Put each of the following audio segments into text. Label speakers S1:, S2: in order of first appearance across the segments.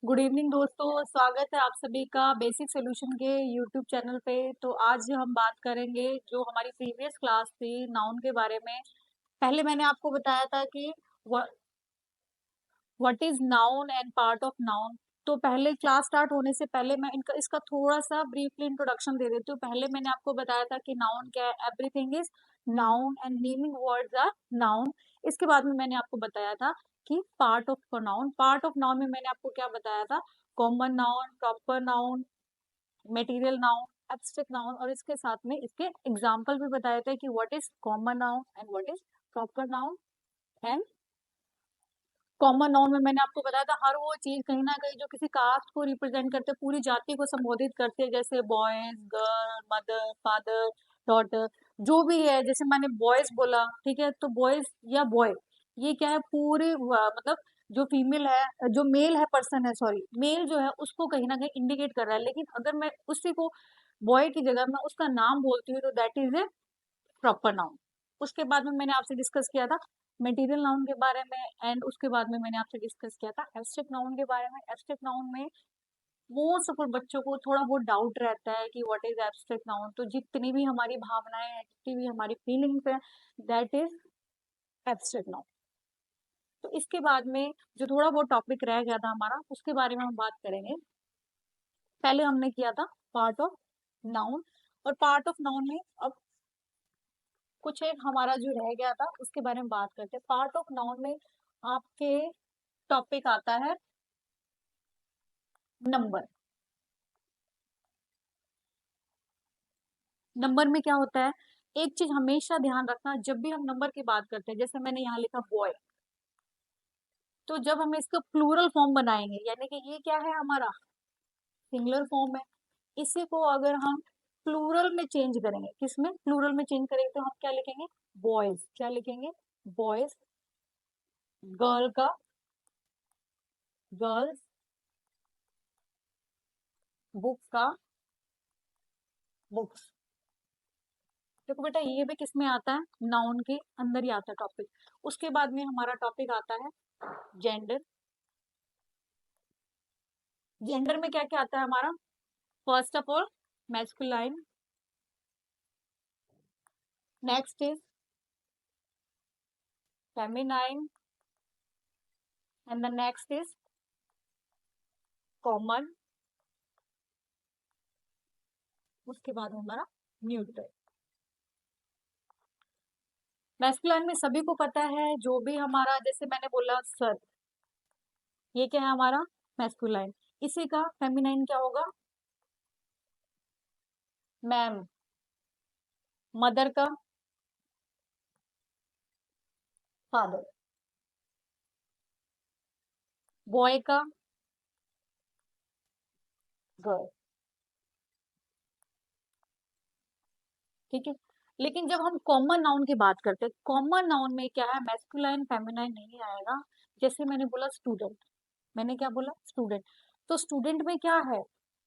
S1: Good evening दोस्तों, स्वागत है आप सभी का बेसिक सॉल्यूशन के यूट्यूब चैनल पे। तो आज हम बात करेंगे जो हमारी प्रीवियस क्लास थी नाउन के बारे में। पहले मैंने आपको बताया था कि what is noun and part of noun. तो पहले क्लास स्टार्ट होने से पहले मैं इनका इसका थोड़ा सा ब्रीफली इंट्रोडक्शन दे देती हूँ। पहले मैंने आपको बताया था कि नाउन क्या है, everything is noun and naming words are noun. इसके बाद में मैंने आपको बताया था कि पार्ट ऑफ नाउन में मैंने आपको क्या बताया था, common noun, proper noun, material noun, abstract noun, और इसके साथ में इसके एग्जाम्पल भी बताए थे कि what is common noun and what is proper noun. And common noun में मैंने आपको बताया था हर वो चीज कहीं ना कहीं जो किसी कास्ट को रिप्रेजेंट करते, पूरी जाति को संबोधित करते हैं, जैसे boys, girl, mother, father, daughter, जो भी है। जैसे मैंने बॉयज बोला, ठीक है, तो बॉयज या बॉय, ये क्या है, पूरे मतलब जो फीमेल है, जो मेल है, पर्सन है, सॉरी, मेल जो है उसको कहीं ना कहीं इंडिकेट कर रहा है। लेकिन अगर मैं उसी को बॉय की जगह मैं उसका नाम बोलती हूँ तो that is a proper noun. उसके बाद में मैंने आपसे डिस्कस किया था मटेरियल नाउन के बारे में, एंड उसके बाद में मैंने आपसे डिस्कस किया था एब्स्ट्रैक्ट नाउन के बारे में। एब्स्ट्रैक्ट नाउन में मोस्ट ऑफ बच्चों को थोड़ा बहुत डाउट रहता है कि व्हाट इज एब्स्ट्रैक्ट नाउन। तो जितनी भी हमारी भावनाएं हैं, जितनी भी हमारी फीलिंग्स है, दैट इज एब्स्ट्रैक्ट नाउन। तो इसके बाद में जो थोड़ा बहुत टॉपिक रह गया था हमारा, उसके बारे में हम बात करेंगे। पहले हमने किया था पार्ट ऑफ नाउन, और पार्ट ऑफ नाउन में अब कुछ एक हमारा जो रह गया था उसके बारे में बात करते हैं। पार्ट ऑफ नाउन में आपके टॉपिक आता है नंबर। नंबर में क्या होता है, एक चीज हमेशा ध्यान रखना, जब भी हम नंबर की बात करते हैं, जैसे मैंने यहाँ लिखा बॉय, तो जब हम इसका प्लूरल फॉर्म बनाएंगे, यानी कि ये क्या है, हमारा सिंगुलर फॉर्म है, इसी को अगर हम प्लूरल में चेंज करेंगे, किसमें प्लूरल में चेंज करेंगे, तो हम क्या लिखेंगे, बॉयज। क्या लिखेंगे, बॉयज। गर्ल का गर्ल्स, बुक का बुक्स। देखो बेटा, ये भी किस में आता है, नाउन के अंदर ही आता है टॉपिक। उसके बाद में हमारा टॉपिक आता है जेंडर। जेंडर में क्या क्या आता है हमारा, first of all masculine, next is feminine, and the next is common. उसके बाद हमारा न्यूट्रल। मैस्कुलाइन में सभी को पता है, जो भी हमारा, जैसे मैंने बोला सर, ये क्या है हमारा मैस्कुलाइन। इसी का फेमिनाइन क्या होगा, मैम। मदर का फादर, बॉय का गर्ल। ठीक है, लेकिन जब हम कॉमन नाउन की बात करते हैं, कॉमन नाउन में क्या है, मैस्कुलाइन फेमिनाइन नहीं आएगा। जैसे मैंने बोला स्टूडेंट, मैंने क्या बोला, स्टूडेंट, तो स्टूडेंट में क्या है,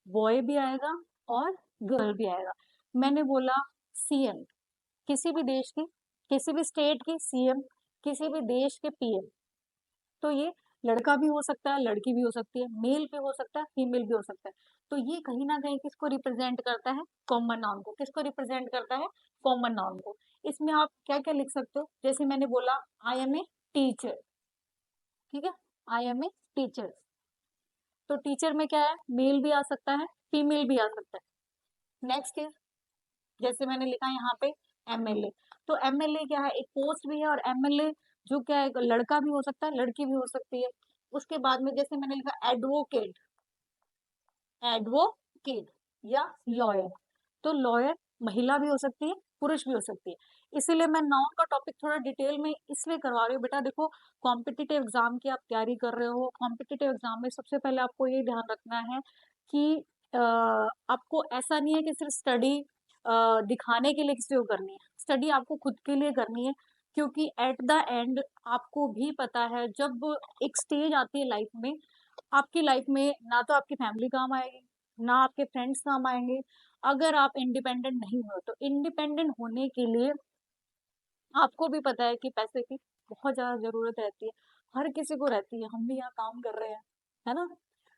S1: बॉय भी आएगा और गर्ल भी आएगा। मैंने बोला सीएम, किसी भी देश की, किसी भी स्टेट की सीएम, किसी भी देश के पीएम, तो ये लड़का भी हो सकता है, लड़की भी हो सकती है, मेल भी हो सकता है, फीमेल भी हो सकता है। तो ये कहीं ना कहीं किसको रिप्रेजेंट करता है, कॉमन नाउन को। किसको रिप्रेजेंट करता है, कॉमन नाउन को। इसमें आप क्या क्या लिख सकते हो, जैसे मैंने बोला आई एम ए टीचर, ठीक है, आई एम ए टीचर, तो टीचर में क्या है, मेल भी आ सकता है, फीमेल भी आ सकता है। नेक्स्ट इज, जैसे मैंने लिखा है यहाँ पे एमएलए, तो एमएलए क्या है, एक पोस्ट भी है, और एमएलए जो क्या है, लड़का भी हो सकता है, लड़की भी हो सकती है। उसके बाद में जैसे मैंने लिखा एडवोकेट, एडवोकेट या लॉयर, तो लॉयर महिला भी हो सकती है, पुरुष भी हो सकती है। इसीलिए मैं नाउन का टॉपिक थोड़ा डिटेल में इसलिए करवा रही हूँ बेटा। देखो, कॉम्पिटिटिव एग्जाम की आप तैयारी कर रहे हो, कॉम्पिटिटिव एग्जाम में सबसे पहले आपको ये ध्यान रखना है कि आपको ऐसा नहीं है कि सिर्फ स्टडी दिखाने के लिए किसी को करनी है, स्टडी आपको खुद के लिए करनी है। क्योंकि एट द एंड आपको भी पता है, जब एक स्टेज आती है लाइफ में, आपकी लाइफ में ना तो आपकी फैमिली काम आएगी, ना आपके फ्रेंड्स काम आएंगे, अगर आप इंडिपेंडेंट नहीं हो। तो इंडिपेंडेंट होने के लिए आपको भी पता है कि पैसे की बहुत ज्यादा जरूरत रहती है, हर किसी को रहती है, हम भी यहाँ काम कर रहे हैं, है ना।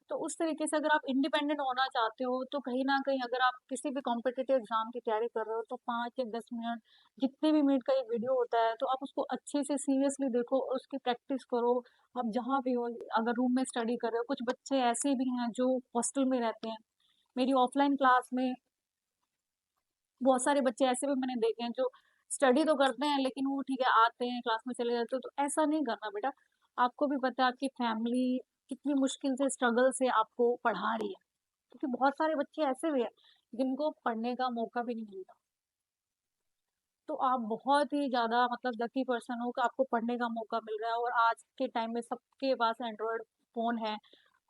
S1: तो उस तरीके से अगर आप इंडिपेंडेंट होना चाहते हो, तो कहीं न कहीं अगर आप किसी भी कॉम्पिटिटिव एग्ज़ाम की तैयारी कर रहे हो, तो 5 या 10 मिनट, जितने भी मिनट का एक वीडियो होता है, तो आप उसको अच्छे से सीरियसली देखो और उसकी प्रैक्टिस करो। आप जहाँ भी हो, अगर रूम में स्टडी कर रहे हो, कुछ बच्चे ऐसे भी हैं जो हॉस्टल में रहते हैं। मेरी ऑफलाइन क्लास में बहुत सारे बच्चे ऐसे भी मैंने देखे हैं जो स्टडी तो करते हैं, लेकिन वो ठीक है आते हैं क्लास में चले जाते हैं, तो ऐसा नहीं करना बेटा। आपको भी पता है आपकी फैमिली कितनी मुश्किल से स्ट्रगल से आपको पढ़ा रही है, क्योंकि बहुत सारे बच्चे ऐसे भी हैं जिनको पढ़ने का मौका भी नहीं मिलता। तो आप बहुत ही ज़्यादा मतलब लकी पर्सन हो कि आपको पढ़ने का मौका मिल रहा है, और आज के टाइम में सबके पास एंड्रॉयड फ़ोन है,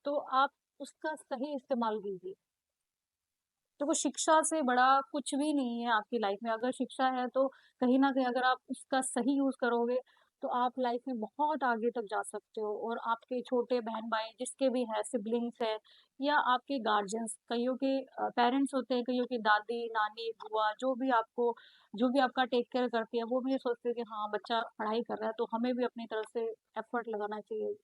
S1: तो आप उसका सही इस्तेमाल कीजिए। देखो शिक्षा से बड़ा कुछ भी नहीं है आपकी लाइफ में। अगर शिक्षा है तो कहीं न कहीं अगर आप उसका सही यूज़ करोगे, तो आप लाइफ में बहुत आगे तक जा सकते हो, और आपके छोटे बहन-भाई जिसके भी हैं, सिबलिंग्स हैं, या आपके गार्जियंस, कइयों के पेरेंट्स होते हैं, कइयों की दादी, नानी, बुआ, जो भी आपका टेक केयर करती है, वो भी ये सोचते हैं कि हाँ, बच्चा पढ़ाई कर रहा है, तो हमें भी अपनी तरफ से एफर्ट लगाना चाहिए।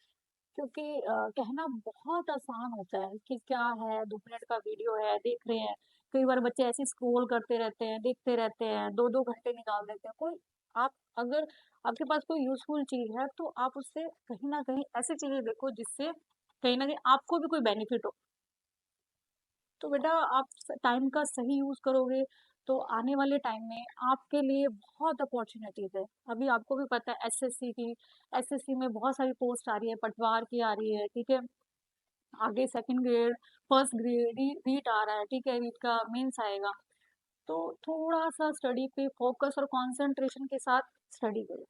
S1: क्योंकि कहना बहुत आसान होता है कि क्या है, 2 मिनट का वीडियो है, देख रहे हैं। कई बार बच्चे ऐसे स्क्रॉल करते रहते हैं, देखते रहते हैं, 2-2 घंटे निकाल देते हैं। कोई आप अगर आपके पास कोई यूज़फुल चीज़ है, तो आप उससे कहीं न कहीं ऐसी चीज़ें देखो जिससे कहीं न कहीं आपको भी कोई बेनिफिट हो। तो बेटा आप टाइम का सही यूज़ करोगे, तो आने वाले टाइम में आपके लिए बहुत अपॉर्चुनिटीज़ है। अभी आपको भी पता है एसएससी में बहुत सारी पोस्ट आ रही है, पटवार की आ रही है, ठीक है? आगे second grade, first grade, REET आ रहा है, ठीक है? रीट का मेंस आएगा। तो थोड़ा-सा स्टडी पे फोकस और कंसंट्रेशन के साथ स्टडी करो।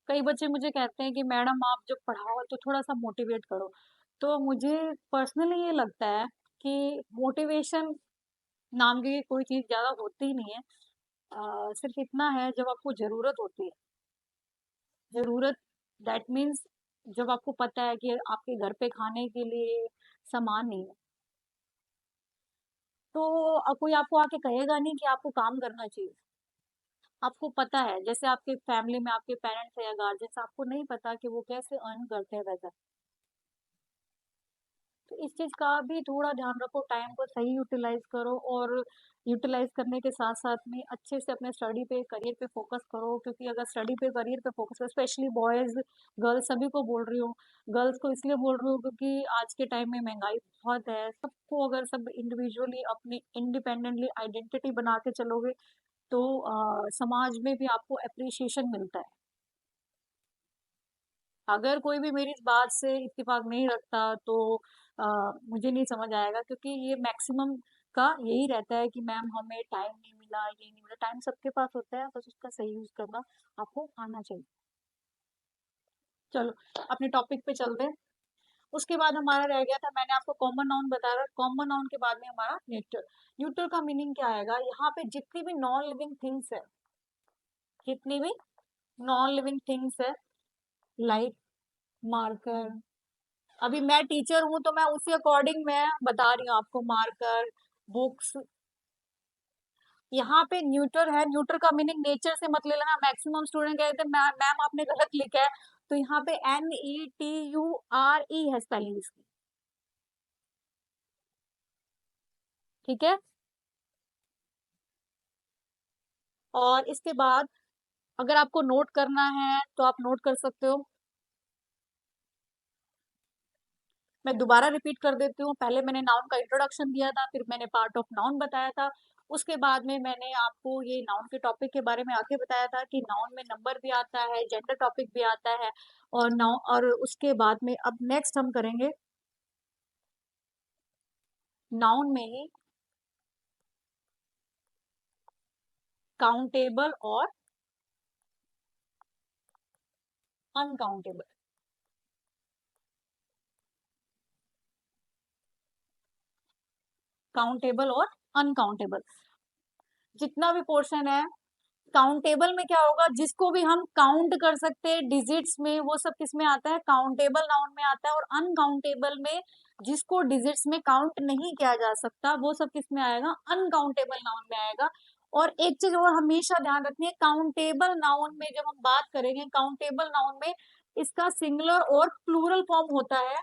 S1: कई बच्चे मुझे कहते हैं कि मैडम आप जब पढ़ाओ तो थोड़ा-सा मोटिवेट करो। तो मुझे पर्सनली ये लगता है कि मोटिवेशन नाम की कोई चीज़ ज़्यादा होती ही नहीं है। सिर्फ़ इतना है जब आपको ज़रूरत होती है। ज़रूरत दैट मीन्स जब आपको पता है कि आपके घर पे खाने के लिए सामान नहीं है, तो कोई आपको आके कहेगा नहीं कि आपको काम करना चाहिए। आपको पता है, जैसे आपके फैमिली में आपके पेरेंट्स हैं या गार्जियंस, आपको नहीं पता कि वो कैसे अर्न करते हैं पैसा। तो इस चीज़ का भी थोड़ा ध्यान रखो, टाइम को सही यूटिलाइज़ करो, और यूटिलाइज़ करने के साथ-साथ में अच्छे से अपने स्टडी पे, करियर पे फ़ोकस करो, क्योंकि अगर स्टडी पे, करियर पे फ़ोकस करो, स्पेशली बॉयज़, गर्ल्स सभी को बोल रही हूँ। गर्ल्स को इसलिए बोल रही हूँ क्योंकि आज के टाइम में महँगाई बहुत है। सबको अगर सब इंडिविजुअली अपनी इंडिपेंडेंटली आइडेंटिटी बना के चलोगे, तो समाज में भी आपको एप्रिसिएशन मिलता है। अगर कोई भी मेरी इस बात से इत्तेफ़ाक नहीं रखता, तो अ, मुझे नहीं समझ आएगा, क्योंकि ये मैक्सिमम का यही रहता है कि मैम हमें टाइम नहीं मिला, ये नहीं मिला। टाइम सबके पास होता है, बस उसका सही यूज़ करना आपको आना चाहिए। चलो अपने टॉपिक पे चलते हैं। उसके बाद हमारा रह गया था, मैंने आपको कॉमन नाउन बताया था, कॉमन नाउन के बाद में हमारा न्यूट्रल। न्यूट्रल का मीनिंग क्या आएगा? यहाँ पे जितनी भी नॉन लिविंग थिंग्स है, जितनी भी नॉन लिविंग थिंग्स है, लाइक मार्कर, अभी मैं टीचर हूँ तो मैं उसी अकॉर्डिंग मैं बता रही हूँ आपको, मार्कर, बुक्स। यहाँ पे न्यूटर है, न्यूटर का मीनिंग नेचर से मत ले लेना। मैक्सिमम स्टूडेंट कहते हैं मैम आपने गलत लिखा है, तो यहाँ पे NETURE है स्पेलिंग इसकी, ठीक है? और इसके बाद अगर आपको नोट करना है तो आप नोट कर सकते हो। मैं दोबारा रिपीट कर देती हूँ, पहले मैंने नाउन का इंट्रोडक्शन दिया था, फिर मैंने पार्ट ऑफ नाउन बताया था। उसके बाद में मैंने आपको ये नाउन के टॉपिक के बारे में आगे बताया था कि नाउन में नंबर भी आता है, जेंडर टॉपिक भी आता है, और उसके बाद में अब नेक्स्ट हम करेंगे नाउन में ही काउंटेबल और अनकाउंटेबल। काउंटेबल और अनकाउंटेबल, जितना भी पोर्शन है, काउंटेबल में क्या होगा, जिसको भी हम काउंट कर सकते हैं डिजिट्स में, वो सब किस में आता है? काउंटेबल नाउन में आता है। और अनकाउंटेबल में जिसको डिजिट्स में काउंट नहीं किया जा सकता, वो सब किस में आएगा? अनकाउंटेबल नाउन में आएगा। और एक चीज और हमेशा ध्यान रखनी है, काउंटेबल नाउन में जब हम बात करेंगे, काउंटेबल नाउन में इसका सिंगुलर और प्लूरल फॉर्म होता है।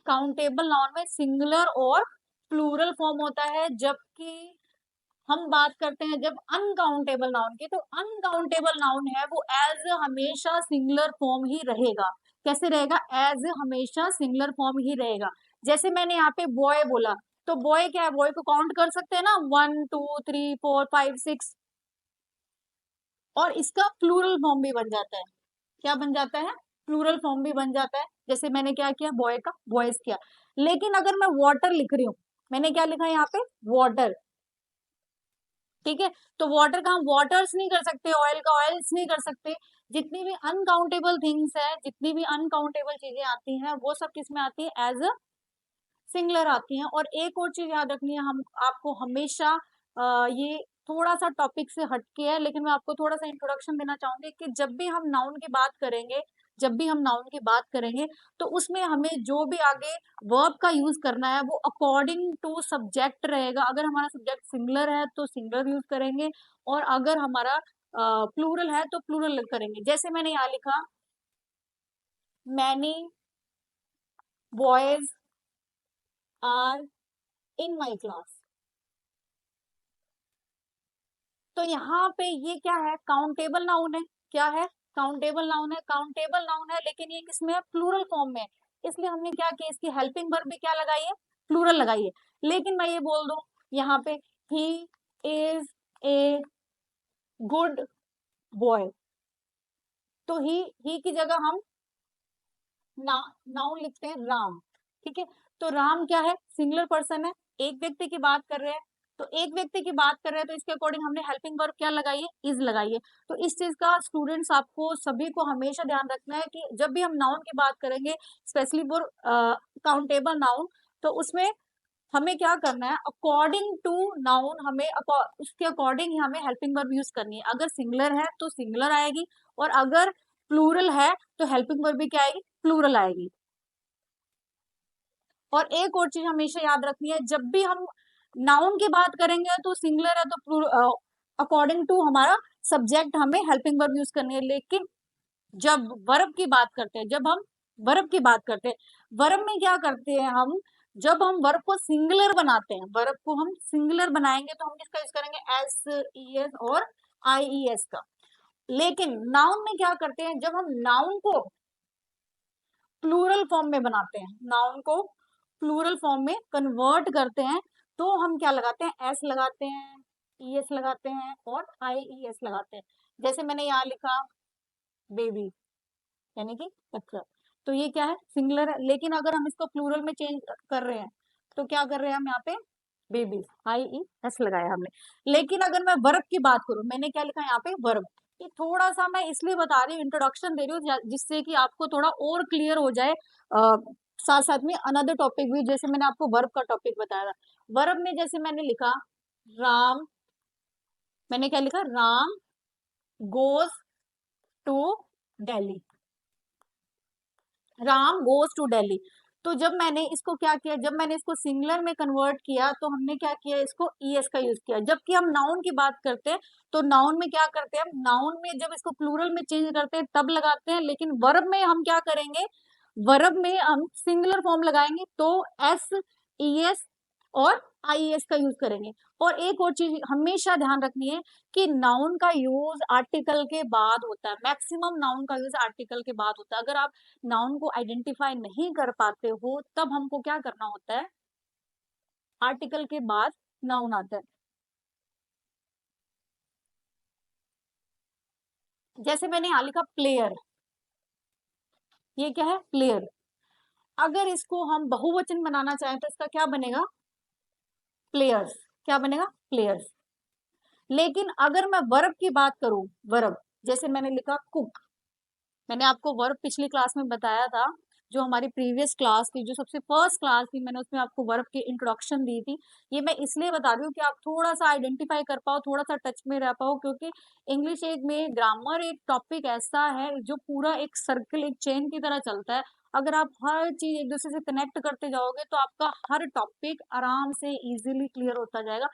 S1: काउंटेबल नाउन में सिंगुलर और प्लूरल फॉर्म होता है, जबकि हम बात करते हैं जब अनकाउंटेबल नाउन की, तो अनकाउंटेबल नाउन है वो एज हमेशा सिंगुलर फॉर्म ही रहेगा। कैसे रहेगा? एज हमेशा सिंगुलर फॉर्म ही रहेगा। जैसे मैंने यहाँ पे बॉय बोला, तो बॉय क्या है? बॉय को काउंट कर सकते हैं ना, 1 2 3 4 5 6, और इसका प्लूरल फॉर्म भी बन जाता है। क्या बन जाता है? प्लूरल फॉर्म भी बन जाता है। जैसे मैंने क्या किया, बॉय का बॉयज किया। लेकिन अगर मैं वाटर लिख रही हूँ, मैंने क्या लिखा है यहाँ पे? वाटर। ठीक है, तो वाटर का हम वाटर्स नहीं कर सकते, ऑयल का ऑयल्स नहीं कर सकते। जितनी भी अनकाउंटेबल थिंग्स है, जितनी भी अनकाउंटेबल चीजें आती हैं, वो सब किस में आती है? एज अ सिंगुलर आती हैं। और एक और चीज याद रखनी है, हम आपको हमेशा ये थोड़ा सा टॉपिक से हटके है, लेकिन मैं आपको थोड़ा सा इंट्रोडक्शन देना चाहूंगी कि जब भी हम नाउन की बात करेंगे, जब भी हम नाउन की बात करेंगे, तो उसमें हमें जो भी आगे वर्ब का यूज करना है वो अकॉर्डिंग टू सब्जेक्ट रहेगा। अगर हमारा सब्जेक्ट सिंगुलर है तो सिंगुलर यूज करेंगे, और अगर हमारा प्लूरल है तो प्लूरल करेंगे। जैसे मैंने यहाँ लिखा, many boys are in my class. तो यहाँ पे ये क्या है? काउंटेबल नाउन है। क्या है? काउंटेबल नाउन है। काउंटेबल नाउन है, लेकिन ये किसमें है? प्लूरल फॉर्म में है। इसलिए हमने क्या किया, इसकी हेल्पिंग वर्ब भी क्या लगाई है? प्लूरल लगाई है। लेकिन मैं ये बोल दूं यहाँ पे, he is a good boy, तो ही की जगह हम नाउन लिखते हैं राम। ठीक है, तो राम क्या है? सिंगुलर पर्सन है, एक व्यक्ति की बात कर रहे हैं। तो एक व्यक्ति की बात कर रहे हैं, तो इसके अकॉर्डिंग हमने हेल्पिंग वर्ब क्या लगाई है? इज लगाई है। तो इस चीज का स्टूडेंट्स आपको सभी को हमेशा ध्यान रखना है कि जब भी हम नाउन की बात करेंगे, स्पेशली फॉर काउंटेबल नाउन, तो उसमें हमें क्या करना है? अकॉर्डिंग टू नाउन, हमें उसके अकॉर्डिंग ही हमें हेल्पिंग वर्ब यूज करनी है। अगर सिंगुलर है तो सिंगुलर आएगी, और अगर प्लूरल है तो हेल्पिंग वर्ब भी क्या आएगी? प्लूरल आएगी। और एक और चीज हमेशा याद रखनी है, जब भी हम नाउन की बात करेंगे तो सिंगुलर है तो अकॉर्डिंग टू हमारा सब्जेक्ट हमें हेल्पिंग वर्ब यूज करनी है। लेकिन जब वर्ब की बात करते हैं, जब हम वर्ब की बात करते हैं, वर्ब में क्या करते हैं हम? जब हम वर्ब को सिंगुलर बनाते हैं, वर्ब को हम सिंगुलर बनाएंगे तो हम किसका यूज करेंगे? एस ई एस और आई ई एस का। लेकिन नाउन में क्या करते हैं? जब हम नाउन को प्लूरल फॉर्म में बनाते हैं, नाउन को प्लूरल फॉर्म में कन्वर्ट करते हैं, तो हम क्या लगाते हैं? एस लगाते हैं, ई एस लगाते हैं, और आई ई एस लगाते हैं। जैसे मैंने यहाँ लिखा बेबी, यानी कि बच्चा, तो ये क्या है? सिंगुलर है। लेकिन अगर हम इसको प्लूरल में चेंज कर रहे हैं, तो क्या कर रहे हैं हम यहाँ पे? बेबी, आई ई एस लगाया हमने। लेकिन अगर मैं वर्ब की बात करूं, मैंने क्या लिखा यहाँ पे? वर्ब। ये थोड़ा सा मैं इसलिए बता रही हूँ, इंट्रोडक्शन दे रही हूँ, जिससे कि आपको थोड़ा और क्लियर हो जाए। साथ साथ में अनदर टॉपिक भी, जैसे मैंने आपको वर्ब का टॉपिक बताया था। वर्ब में जैसे मैंने लिखा राम, मैंने क्या लिखा? Ram goes to Delhi, Ram goes to Delhi. तो जब मैंने इसको क्या किया, जब मैंने इसको सिंगुलर में कन्वर्ट किया, तो हमने क्या किया? इसको ईएस का यूज किया। जबकि हम नाउन की बात करते हैं, तो नाउन में क्या करते हैं? हम नाउन में जब इसको प्लूरल में चेंज करते हैं तब लगाते हैं। लेकिन वर्ब में हम क्या करेंगे? वर्ब में हम सिंगुलर फॉर्म लगाएंगे, तो एस ई एस और आई एस का यूज करेंगे। और एक और चीज हमेशा ध्यान रखनी है कि नाउन का यूज आर्टिकल के बाद होता है। मैक्सिमम नाउन का यूज आर्टिकल के बाद होता है। अगर आप नाउन को आइडेंटिफाई नहीं कर पाते हो, तब हमको क्या करना होता है? आर्टिकल के बाद नाउन आता है। जैसे मैंने यहाँ लिखा प्लेयर, ये क्या है? प्लेयर। अगर इसको हम बहुवचन बनाना चाहें तो इसका क्या बनेगा? प्लेयर्स। क्या बनेगा? प्लेयर्स। लेकिन अगर मैं वर्ब की बात करूं, वर्ब, जैसे मैंने लिखा कुक, मैंने आपको वर्ब पिछली क्लास में बताया था, जो हमारी प्रीवियस क्लास थी, जो सबसे फर्स्ट क्लास थी, मैंने उसमें आपको वर्ब की इंट्रोडक्शन दी थी। ये मैं इसलिए बता रही हूँ कि आप थोड़ा सा आइडेंटिफाई कर पाओ, थोड़ा सा टच में रह पाओ, क्योंकि इंग्लिश एक में ग्रामर एक टॉपिक ऐसा है जो पूरा एक सर्कल, एक चेन की तरह चलता है। अगर आप हर चीज एक दूसरे से कनेक्ट करते जाओगे तो आपका हर टॉपिक आराम से इजीली क्लियर होता जाएगा।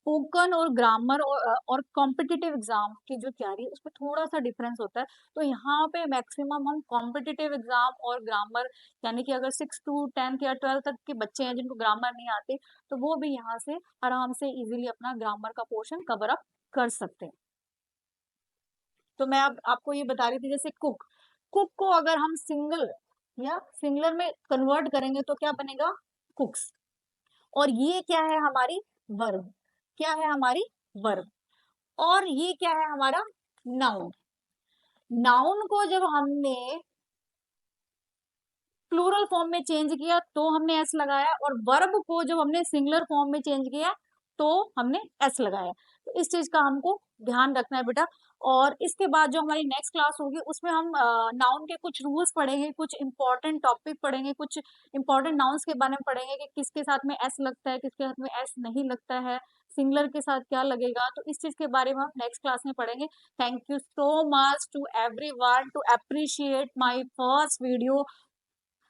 S1: स्पोकन और ग्रामर और कॉम्पिटिटिव एग्जाम की जो तैयारी है उसमें थोड़ा सा डिफरेंस होता है। तो यहाँ पे मैक्सिमम हम कॉम्पिटिटिव एग्जाम और ग्रामर, यानी कि अगर 6 to 10 या 12 तक के बच्चे हैं जिनको ग्रामर नहीं आते, तो वो भी यहाँ से आराम से इजीली अपना ग्रामर का पोर्शन कवर अप कर सकते हैं। तो मैं अब आपको ये बता रही थी, जैसे कुक, कुक को अगर हम सिंगल या सिंगुलर में कन्वर्ट करेंगे तो क्या बनेगा, कुक्स। और ये क्या है हमारी वर्ब, क्या है हमारी वर्ब। और ये क्या है हमारा नाउन। नाउन को जब हमने प्लूरल फॉर्म में चेंज किया तो हमने एस लगाया, और वर्ब को जब हमने सिंगुलर फॉर्म में चेंज किया तो हमने एस लगाया। तो इस चीज का हमको ध्यान रखना है बेटा। और इसके बाद जो हमारी नेक्स्ट क्लास होगी उसमें हम नाउन के कुछ रूल्स पढ़ेंगे, कुछ इंपॉर्टेंट टॉपिक पढ़ेंगे, कुछ इंपॉर्टेंट नाउन्स के बारे में पढ़ेंगे कि किसके साथ में एस लगता है, किसके साथ में एस नहीं लगता है, सिंगुलर के साथ क्या लगेगा। तो इस चीज के बारे में हम नेक्स्ट क्लास में पढ़ेंगे। Thank you so much to everyone to appreciate my first video,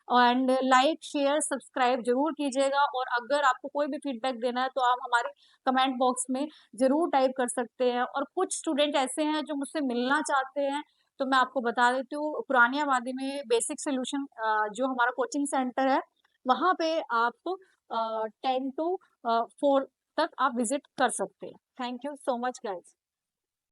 S1: and like share subscribe जरूर कीजिएगा। और अगर आपको कोई भी फीडबैक देना है तो आप हमारे कमेंट बॉक्स में जरूर टाइप कर सकते हैं। और कुछ स्टूडेंट ऐसे हैं जो मुझसे मिलना चाहते हैं, तो मैं आपको बता देती हूँ, पुरानी आबादी में बेसिक सोल्यूशन जो हमारा कोचिंग सेंटर है, वहां पे आप 10 to 4 तक आप विजिट कर सकते हैं। Thank you so much guys.